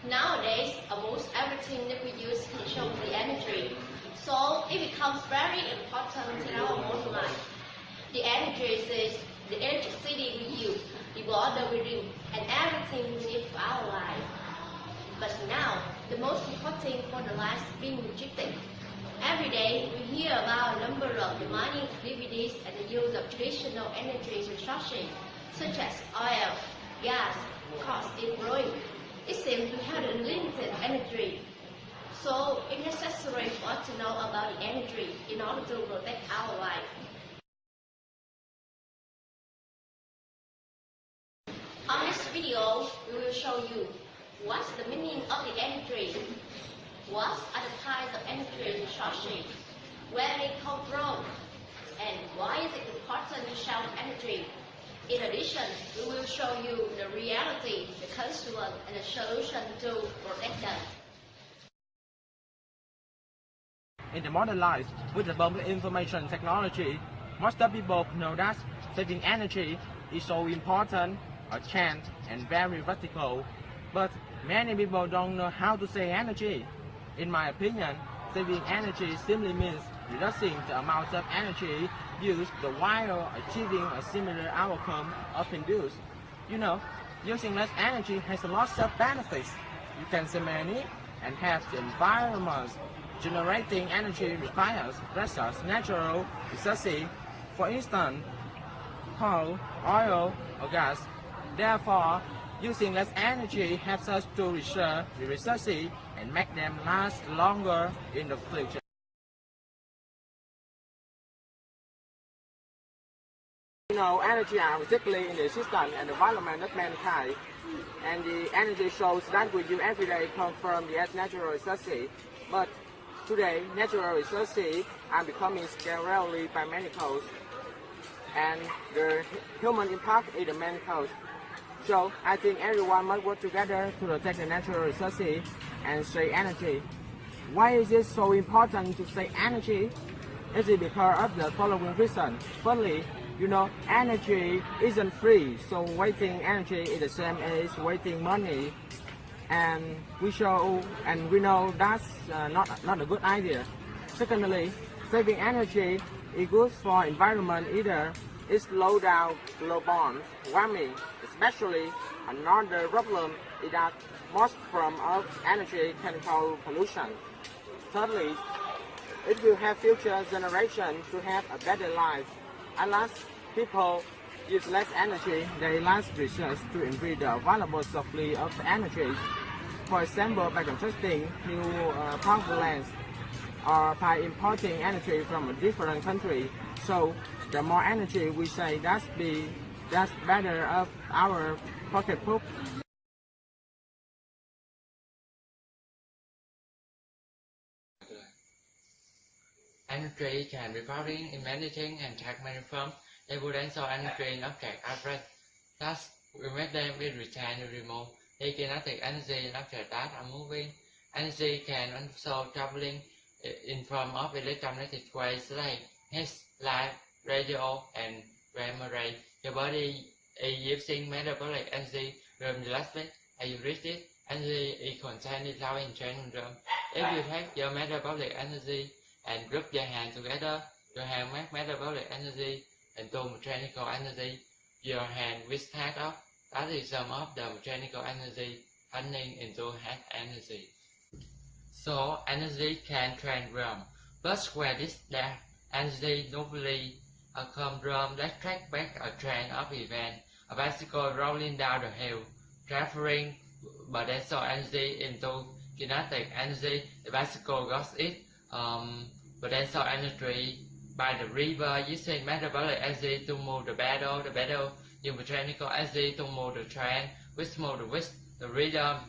Nowadays, almost everything that we use consumes the energy, so it becomes very important in our modern life. The energy is the electricity we use, the water we drink, and everything we need for our life. But now, the most important thing for the life is being rejected. Every day, we hear about a number of demanding activities and the use of traditional energy resources, such as oil, gas, coal, and growing. It seems we have limited energy, so it's necessary for us to know about the energy in order to protect our life. On this video, we will show you what's the meaning of the energy, what are the types of energy resources, where they come from, and why is it important to save energy. In addition, we will show you the reality, the consequence, and the solution to protect them. In the modern life, with the public information technology, most of people know that saving energy is so important, urgent, and very practical. But many people don't know how to save energy. In my opinion, saving energy simply means reducing the amount of energy used while achieving a similar outcome often use. You know, using less energy has a lot of benefits. You can save money and have the environment. Generating energy requires precious natural resources, for instance, coal, oil, or gas. Therefore, using less energy helps us to reserve the resources and make them last longer in the future. You know, energy are particularly in the system and environment of mankind, and the energy source that we use every day comes from the natural resources. But today, natural resources are becoming scarcely by many causes, and the human impact is the main cause. So I think everyone must work together to protect the natural resources and save energy. Why is it so important to save energy? It is because of the following reasons. Firstly, you know, energy isn't free, so wasting energy is the same as wasting money. And we know that's not a good idea. Secondly, saving energy is good for environment either. It slows down global warming, especially. Another problem is that most forms of energy can cause pollution. Thirdly, it will help future generations to have a better life. Unless people use less energy, they lack research to increase the available supply of energy. For example, by constructing new power plants or by importing energy from a different country. So the more energy we save, that's better of our pocketbook. Energy can be found in many things and take many forms. They potential energy not take average. Thus, we make them be retained and removed. They cannot take energy not take that are moving. Energy can also traveling in form of electromagnetic waves like heat, light, radio, and gamma ray. Your body is using metabolic energy from the last bit. As you reach it, energy is contained in low in training room. If you take your metabolic energy and group your hands together, your hand make metabolic energy into mechanical energy. Your hand which head up, that is some of the mechanical energy turning into heat energy. So energy can transform, but where this that energy normally come from that track back a trend of event. a bicycle rolling down the hill, transferring potential energy into kinetic energy. The bicycle got its potential energy by the river using metabolic energy to move the pedal using mechanical energy to move the train, which move the wheels. The river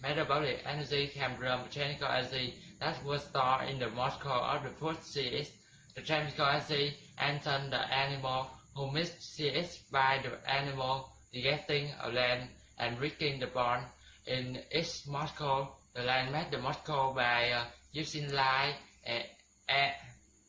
metabolic energy came from mechanical energy that was stored in the muscle of the foot CX. The chemical energy entered the animal, who mixed CX by the animal digesting a land and reaching the bone in its muscle. The land made the muscle by using light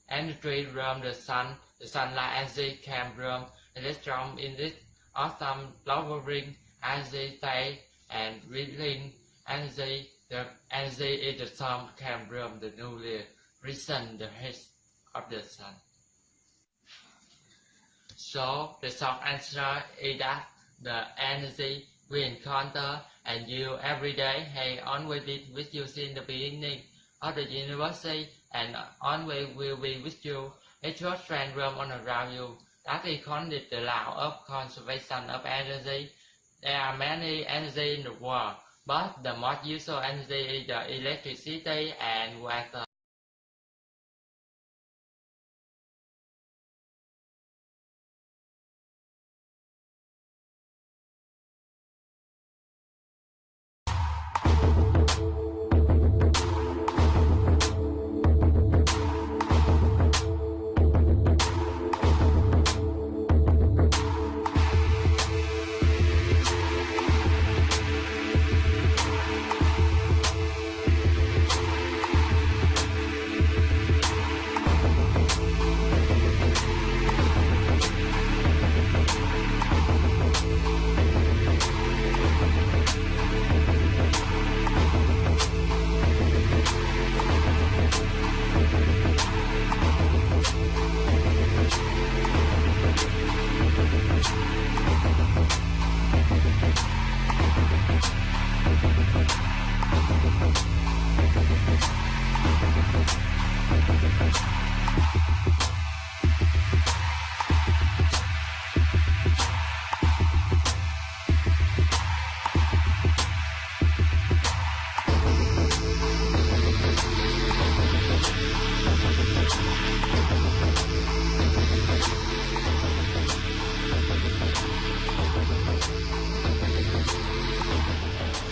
energy from the sun. The sunlight energy came from electron in this atom, lowering energy state and reading energy. The energy in the sun came from the nuclear reason the heat of the sun. So the short answer is that the energy we encounter and you every day has always been with you since the beginning of the universe and always will be with you. It just random on around you. That is called the law of conservation of energy. There are many energy in the world, but the most useful energy is the electricity and water.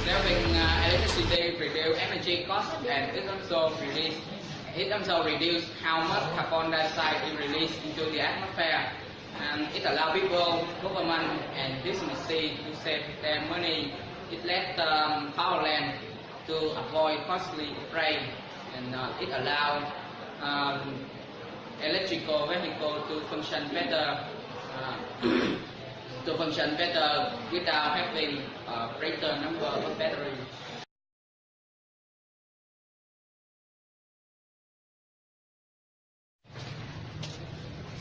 Saving electricity reduce energy cost and it also reduce how much carbon dioxide is released into the atmosphere, and it allows people, government and businesses to save their money. It lets power land to avoid costly freight, and it allows electrical vehicle to function better without having a greater number of batteries.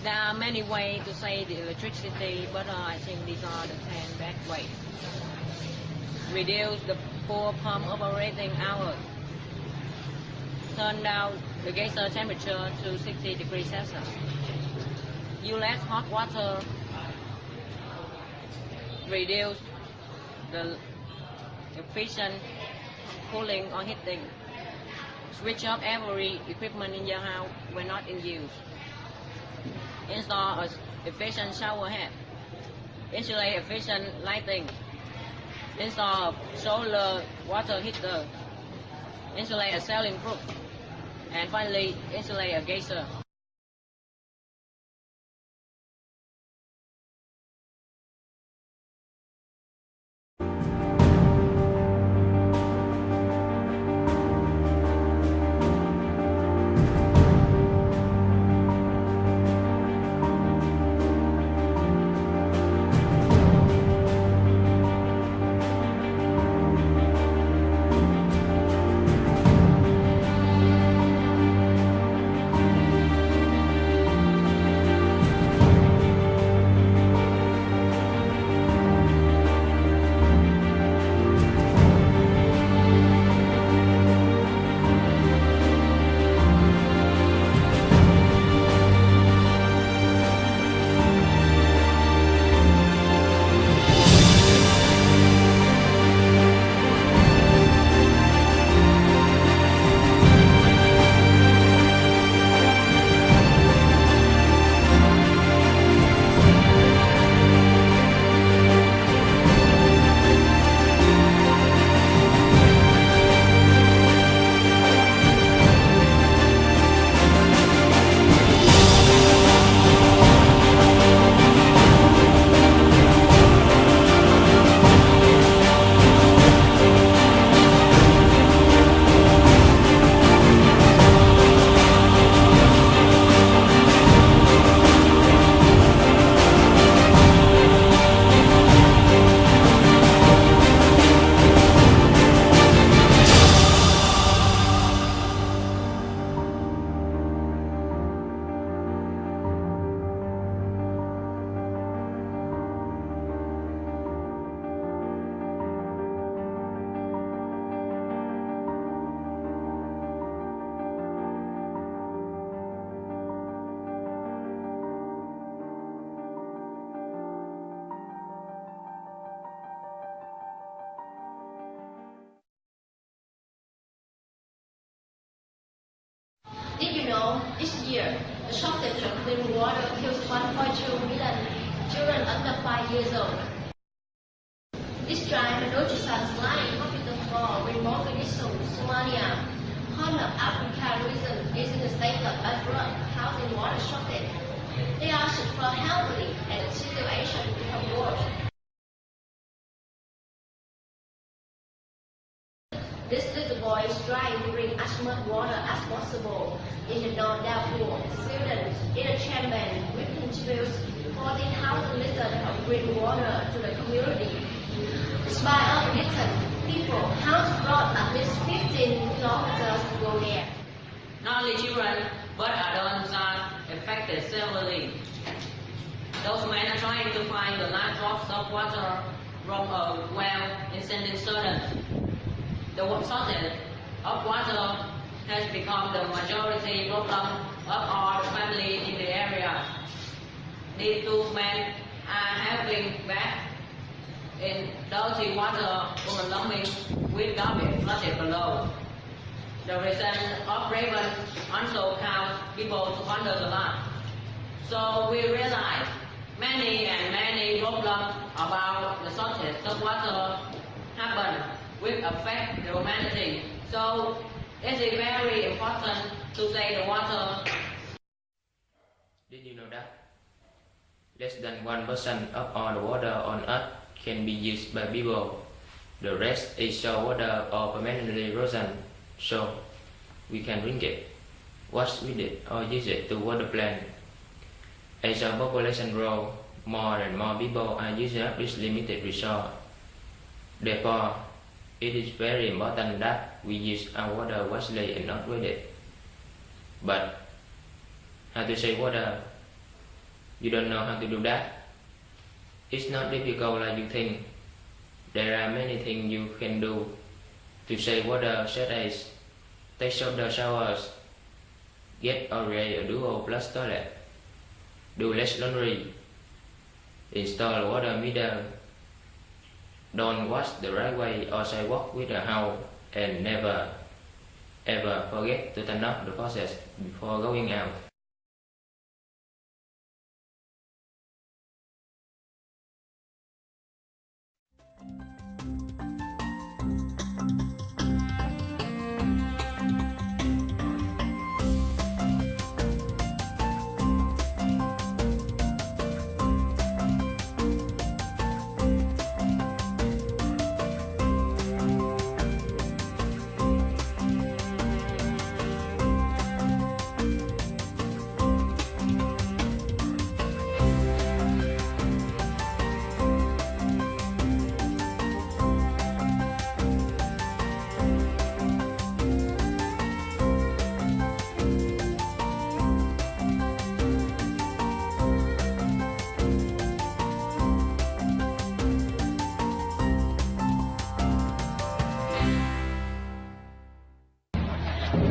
There are many ways to save the electricity, but I think these are the 10 best ways. Reduce the pool pump operating hours. Turn down the geyser temperature to 60 degrees Celsius. Use less hot water. Reduce the efficient cooling or heating. Switch off every equipment in your house when not in use. Install an efficient shower head. Insulate efficient lighting. Install a solar water heater. Insulate a ceiling roof. And finally, insulate a geyser. Each year, the shortage of clean water kills 1.2 million children under 5 years old. This dry malnutrition lying hospital for remote Guinea-Bissau, Somalia, Horn of Africa region is in a state of abrupt housing water shortage. They are suffer heavily and the situation becomes worse. This little boy is trying to bring as much water as possible in the North Darfur, Sweden, in a chamber which contributes 14,000 liters of green water to the community. Despite all the distance, people have to cross at least 15 kilometers to go there. Not only children, but adults are affected severely. Those men are trying to find the last drops of water from a well in St. Sweden. The shortage of water has become the majority problem of all the families in the area. These two men are having bath in dirty water overwhelming with garbage flooded below. The recent uprising also caused people to wonder a lot. So we realize many problems about the shortage of water happen which affect the humanity. So it is very important to save the water. Did you know that less than 1% of all the water on Earth can be used by people? The rest is shore water or permanently frozen, so we can drink it, wash with it, or use it to water plant. As our population grows, more and more people are using up this limited resource. Therefore, it is very important that we use our water wisely and not waste it. But how to save water? You don't know how to do that? It's not difficult like you think. There are many things you can do to save water, such as take shorter showers, get already a dual plus toilet, do less laundry, install water meter, don't wash the right way or sidewalk with a hose, and never ever forget to turn off the faucet before going out.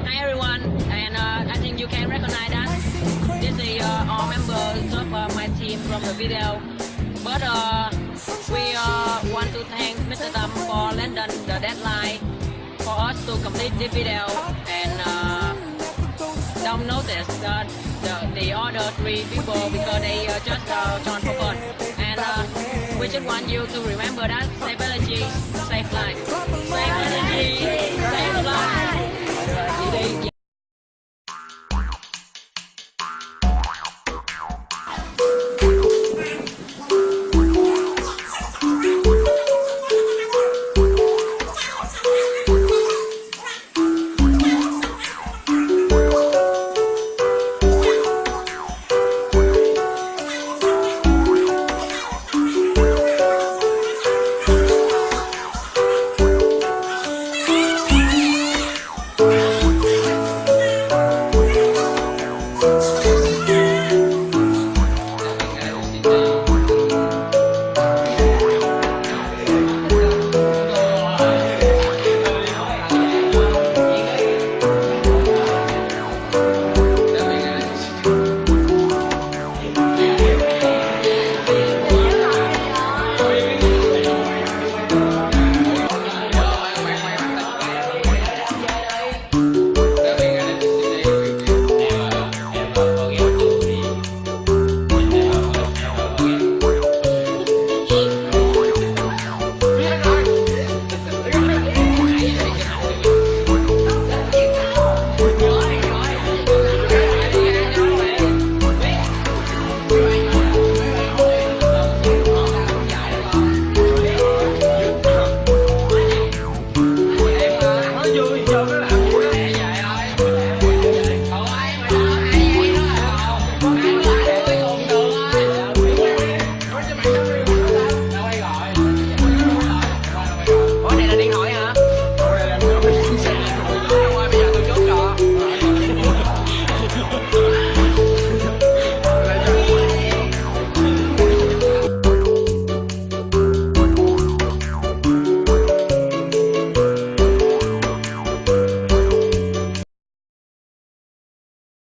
Hi everyone, and I think you can recognize us. This is all members of my team from the video. But we want to thank Mr. Tam for lending the deadline for us to complete this video. And don't notice the other 3 people because they just joined for fun. And we just want you to remember that save energy, save life. Save energy.